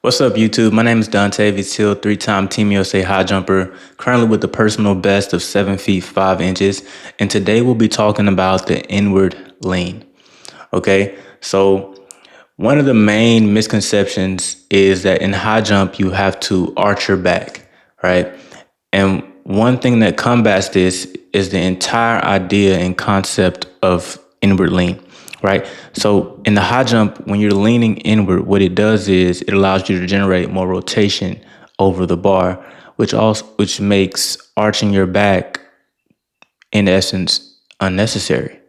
What's up, YouTube? My name is Dontavious, three-time Team USA high jumper, currently with the personal best of 7 feet 5 inches. And today we'll be talking about the inward lean. Okay, so one of the main misconceptions is that in high jump you have to arch your back, right? And one thing that combats this is the entire idea and concept of inward lean, right? So in the high jump, when you're leaning inward, what it does is it allows you to generate more rotation over the bar, which makes arching your back in essence unnecessary,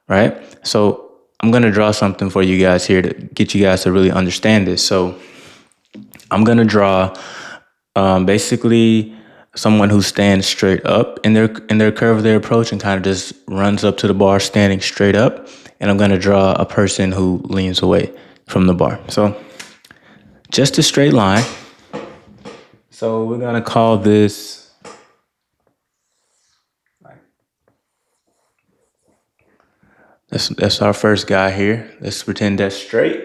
right? So I'm gonna draw something for you guys here to get you guys to really understand this. So I'm gonna draw basically someone who stands straight up in their curve of their approach and kind of just runs up to the bar standing straight up. And I'm gonna draw a person who leans away from the bar. So just a straight line. So we're gonna call this, that's our first guy here. Let's pretend that's straight.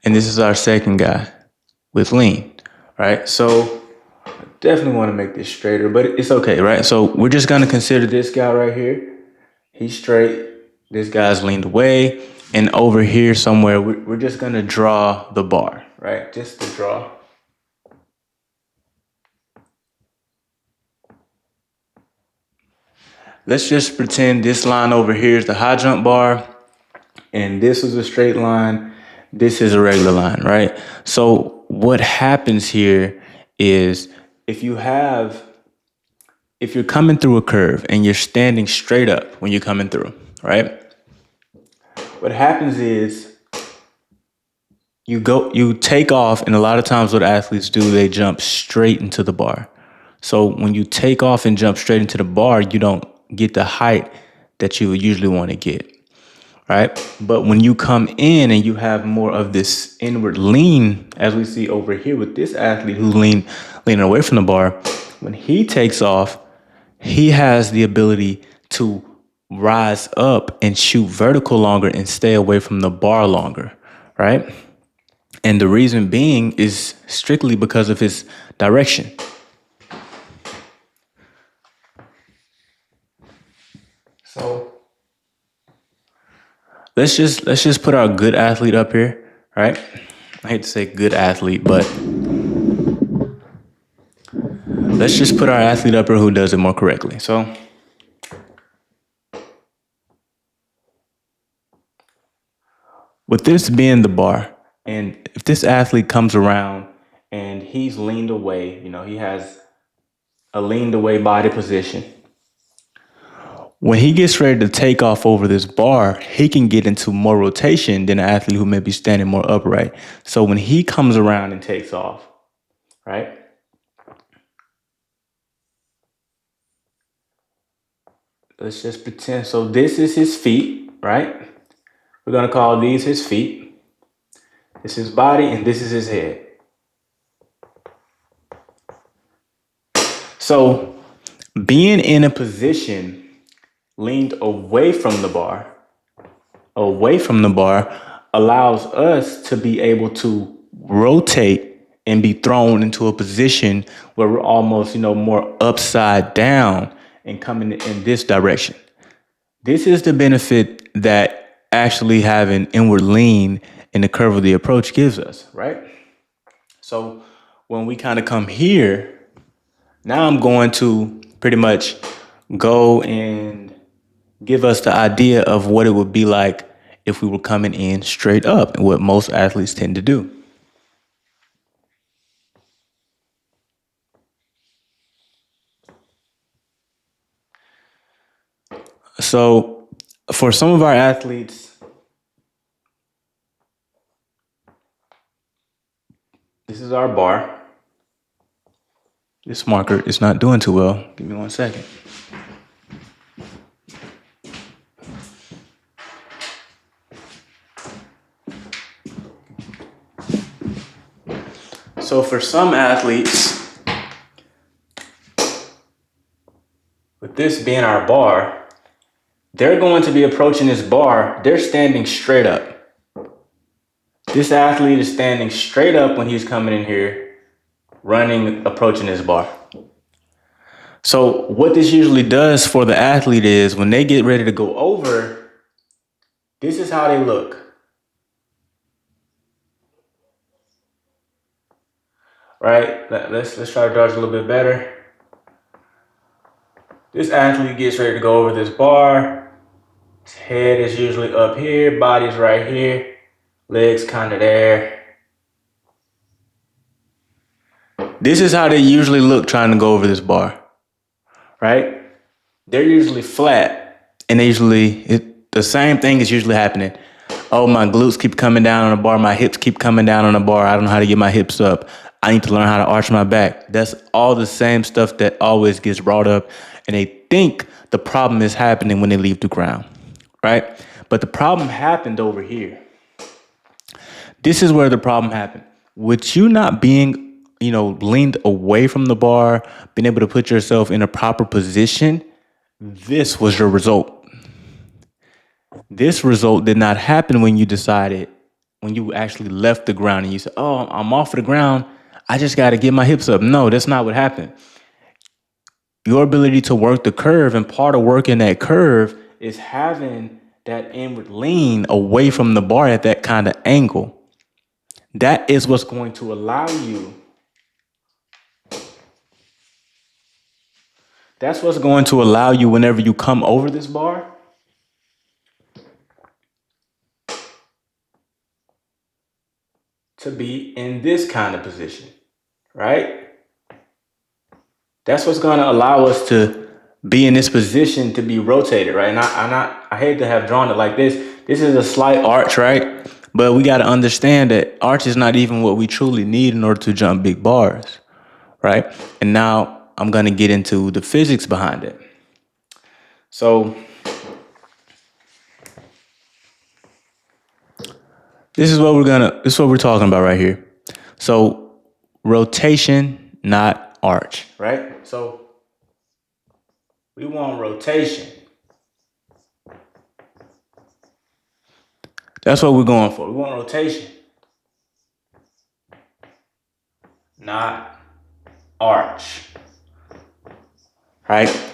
And this is our second guy with lean, right? So definitely want to make this straighter, but it's okay, right? So we're just gonna consider this guy right here. He's straight. This guy's leaned away. And over here somewhere, we're just gonna draw the bar, right? Just to draw. Let's just pretend this line over here is the high jump bar, and this is a straight line. This is a regular line, right? So what happens here is if you're coming through a curve and you're standing straight up when you're coming through, right? What happens is you take off, and a lot of times what athletes do, they jump straight into the bar. So when you take off and jump straight into the bar, you don't get the height that you would usually want to get, right? But when you come in and you have more of this inward lean, as we see over here with this athlete who's leaning away from the bar, when he takes off, he has the ability to rise up and shoot vertical longer and stay away from the bar longer, right? And the reason being is strictly because of his direction. So let's just put our good athlete up here, right? I hate to say good athlete, but let's just put our athlete up here who does it more correctly. So with this being the bar, and if this athlete comes around and he's leaned away, he has a leaned away body position. When he gets ready to take off over this bar, he can get into more rotation than an athlete who may be standing more upright. So when he comes around and takes off, right? Let's just pretend. So this is his feet, right? We're going to call these his feet. This is his body, and this is his head. So being in a position leaned away from the bar, allows us to be able to rotate and be thrown into a position where we're almost, more upside down and coming in this direction. This is the benefit that actually having inward lean in the curve of the approach gives us, right? So when we kind of come here, now I'm going to pretty much go and give us the idea of what it would be like if we were coming in straight up, and what most athletes tend to do. So for some of our athletes, this is our bar. This marker is not doing too well. Give me 1 second. So for some athletes, with this being our bar, they're going to be approaching this bar. They're standing straight up. This athlete is standing straight up when he's coming in here, running, approaching this bar. So what this usually does for the athlete is when they get ready to go over, this is how they look. Right? Let's try to dodge a little bit better. This athlete gets ready to go over this bar. His head is usually up here, body's right here, legs kind of there. This is how they usually look trying to go over this bar, right? They're usually flat, and the same thing is usually happening. Oh, my glutes keep coming down on the bar. My hips keep coming down on the bar. I don't know how to get my hips up. I need to learn how to arch my back. That's all the same stuff that always gets brought up, and they think the problem is happening when they leave the ground, right? But the problem happened over here. This is where the problem happened. With you not being, leaned away from the bar, being able to put yourself in a proper position, this was your result. This result did not happen when you actually left the ground and you said, oh, I'm off of the ground. I just got to get my hips up. No, that's not what happened. Your ability to work the curve, and part of working that curve is having that inward lean away from the bar at that kind of angle. That is what's going to allow you. That's what's going to allow you whenever you come over this bar to be in this kind of position, right? That's what's going to allow us to be in this position to be rotated, right? And I hate to have drawn it like this. This is a slight arch, right? But we got to understand that arch is not even what we truly need in order to jump big bars, right? And now I'm going to get into the physics behind it. So this is what we're talking about right here. So rotation, not arch, right? So we want rotation. That's what we're going for. We want rotation, not arch, right?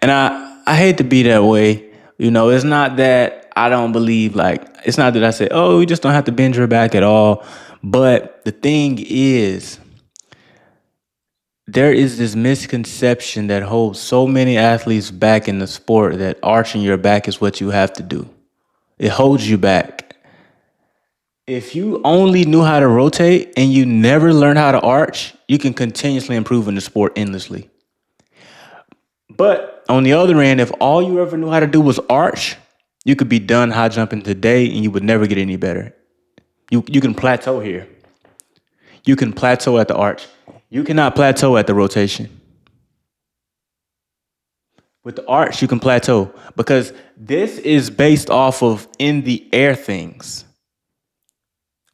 And I hate to be that way. It's not that I don't believe, it's not that I say, oh, you just don't have to bend your back at all. But the thing is, there is this misconception that holds so many athletes back in the sport that arching your back is what you have to do. It holds you back. If you only knew how to rotate and you never learned how to arch, you can continuously improve in the sport endlessly. But on the other end, if all you ever knew how to do was arch, you could be done high jumping today and you would never get any better. You can plateau here. You can plateau at the arch. You cannot plateau at the rotation. With the arch, you can plateau because this is based off of in the air things,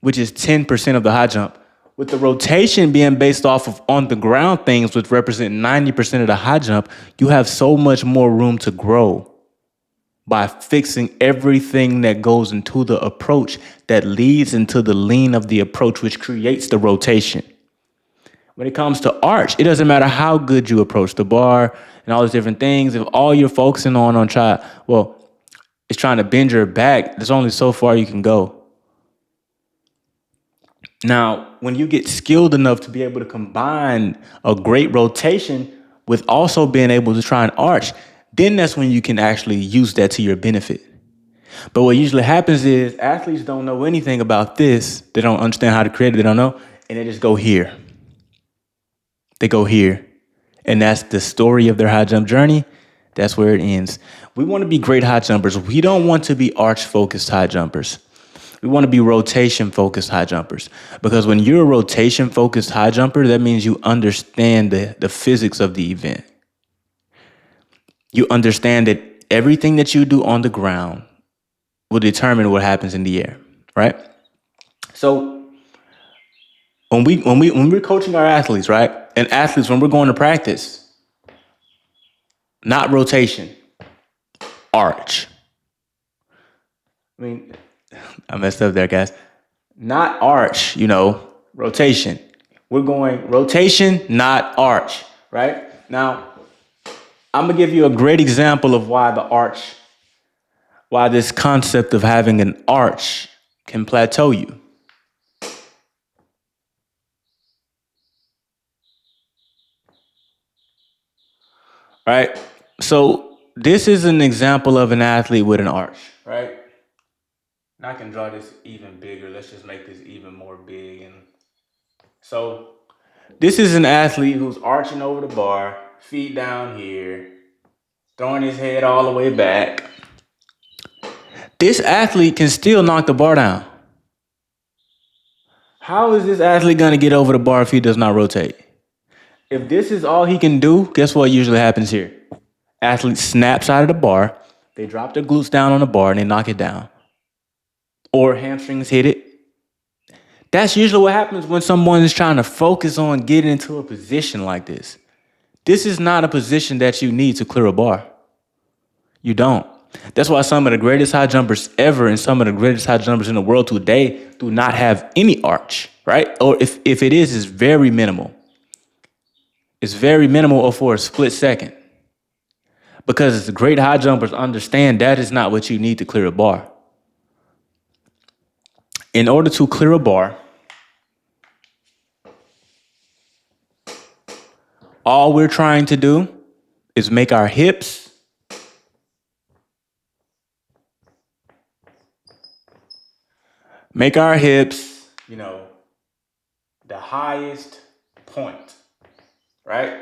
which is 10% of the high jump. With the rotation being based off of on the ground things, which represent 90% of the high jump, you have so much more room to grow by fixing everything that goes into the approach that leads into the lean of the approach, which creates the rotation. When it comes to arch, it doesn't matter how good you approach the bar and all these different things. If all you're focusing on it's trying to bend your back, there's only so far you can go. Now, when you get skilled enough to be able to combine a great rotation with also being able to try and arch, then that's when you can actually use that to your benefit. But what usually happens is athletes don't know anything about this. They don't understand how to create it. They don't know. And they just go here. They go here. And that's the story of their high jump journey. That's where it ends. We want to be great high jumpers. We don't want to be arch-focused high jumpers. We want to be rotation-focused high jumpers. Because when you're a rotation-focused high jumper, that means you understand the physics of the event. You understand that everything that you do on the ground will determine what happens in the air, right? So when we're coaching our athletes, right? And athletes, when we're going to practice, not rotation, arch. I mean, I messed up there, guys. Not arch, rotation. We're going rotation, not arch, right? Now, I'm going to give you a great example of why this concept of having an arch can plateau you. Right? So this is an example of an athlete with an arch, right? And I can draw this even bigger. Let's just make this even more big. And so this is an athlete who's arching over the bar, feet down here, throwing his head all the way back. This athlete can still knock the bar down. How is this athlete going to get over the bar if he does not rotate? If this is all he can do, guess what usually happens here? Athlete snaps out of the bar, they drop their glutes down on the bar, and they knock it down. Or hamstrings hit it. That's usually what happens when someone is trying to focus on getting into a position like this. This is not a position that you need to clear a bar. You don't. That's why some of the greatest high jumpers ever and some of the greatest high jumpers in the world today do not have any arch, right? Or if it is, it's very minimal. It's very minimal or for a split second. Because the great high jumpers understand that is not what you need to clear a bar. In order to clear a bar, all we're trying to do is make our hips the highest point, right?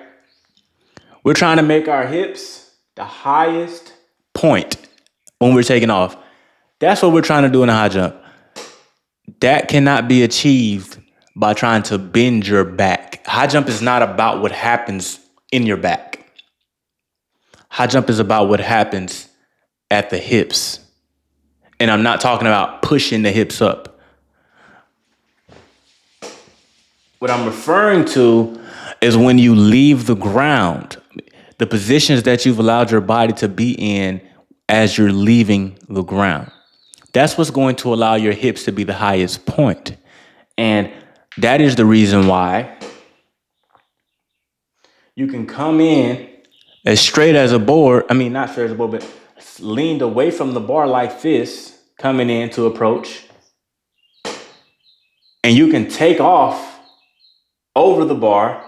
We're trying to make our hips the highest point when we're taking off. That's what we're trying to do in a high jump. That cannot be achieved by trying to bend your back. High jump is not about what happens in your back. High jump is about what happens at the hips. And I'm not talking about pushing the hips up. What I'm referring to is when you leave the ground, the positions that you've allowed your body to be in as you're leaving the ground. That's what's going to allow your hips to be the highest point. And that is the reason why you can come in as straight as a board. I mean, not straight as a board, but leaned away from the bar like this, coming in to approach. And you can take off over the bar,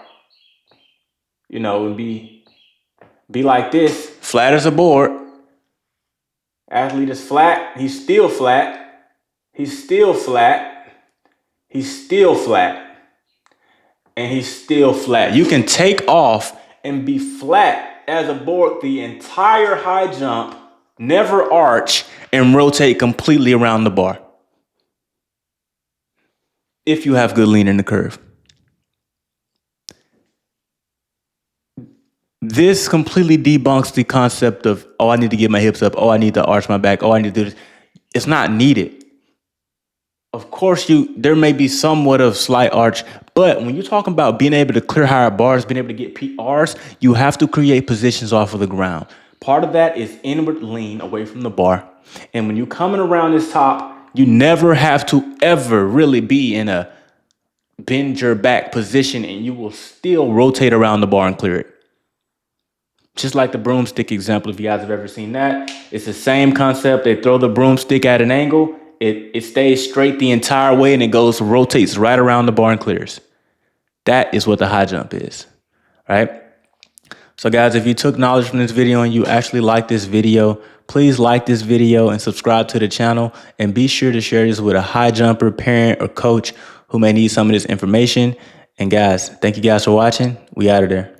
and be like this, flat as a board. Athlete is flat. He's still flat. He's still flat. He's still flat. And he's still flat. You can take off and be flat as a board the entire high jump, never arch, and rotate completely around the bar. If you have good lean in the curve. This completely debunks the concept of, I need to get my hips up. I need to arch my back. I need to do this. It's not needed. Of course, there may be somewhat of slight arch, but when you're talking about being able to clear higher bars, being able to get PRs, you have to create positions off of the ground. Part of that is inward lean away from the bar. And when you're coming around this top, you never have to ever really be in a bend your back position, and you will still rotate around the bar and clear it. Just like the broomstick example, if you guys have ever seen that, it's the same concept. They throw the broomstick at an angle, it stays straight the entire way, and it rotates right around the bar and clears. That is what the high jump is, right? So guys, if you took knowledge from this video and you actually like this video, please like this video and subscribe to the channel, and be sure to share this with a high jumper, parent, or coach who may need some of this information. And guys, thank you guys for watching. We out of there.